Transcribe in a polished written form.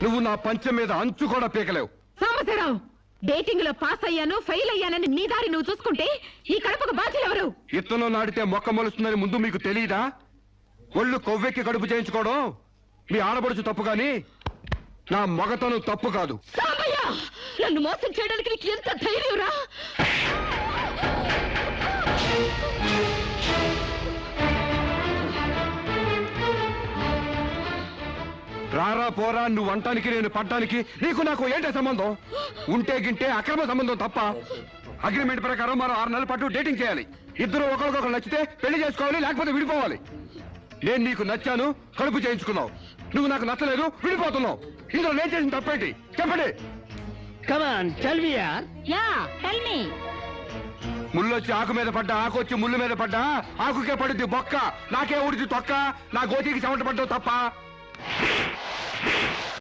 నువ్వు నా పంచం మీద అంచు కూడా పీకలేవు. సాంబశివరావు, డేటింగ్ లో పాస్ అయ్యాను ఫెయిల్ అయ్యానని నీ దారి నువ్వు చూసుకుంటే ఈ కడుపుకు బాధ్యులు ఎవరు? ఇత్తనం నాటితే మొక్క మొలుస్తుందని ముందు మీకు తెలియదా? ఒళ్ళు కొవ్వెక్కి కడుపు చేయించుకోవడం మీ ఆడబడుచు తప్పు గాని నా మగతను తప్పు కాదు. సాంబయ్య, నన్ను మోసం చేయడానికి నీకు ఎంత ధైర్యం రా? రారా పోరా నువ్వు అంటానికి నేను పడ్డానికి నీకు నాకు ఏంటే సంబంధం? ఉంటే గింటే అక్రమ సంబంధం తప్ప. అగ్రిమెంట్ ప్రకారం మరో 6 నెలల పాటు డేటింగ్ చేయాలి. ఇద్దరు ఒకరికొకరు నచ్చితే పెళ్లి చేసుకోవాలి, లేకపోతే విడిపోవాలి. నేను నీకు నచ్చాను, కడుపు చేయించుకున్నావు. నువ్వు నాకు నచ్చలేదు, విడిపోతున్నావు. ఇందులో నేను చేసిన తప్పేంటి చెప్పండి. ముళ్ళొచ్చి ఆకు మీద పడ్డా, ఆకు వచ్చి ముళ్ళు మీద పడ్డా, ఆకుకే పడుద్ది బొక్క, నాకే ఊడిది తొక్క. నా గోతికి చెమట పడ్డావు తప్ప.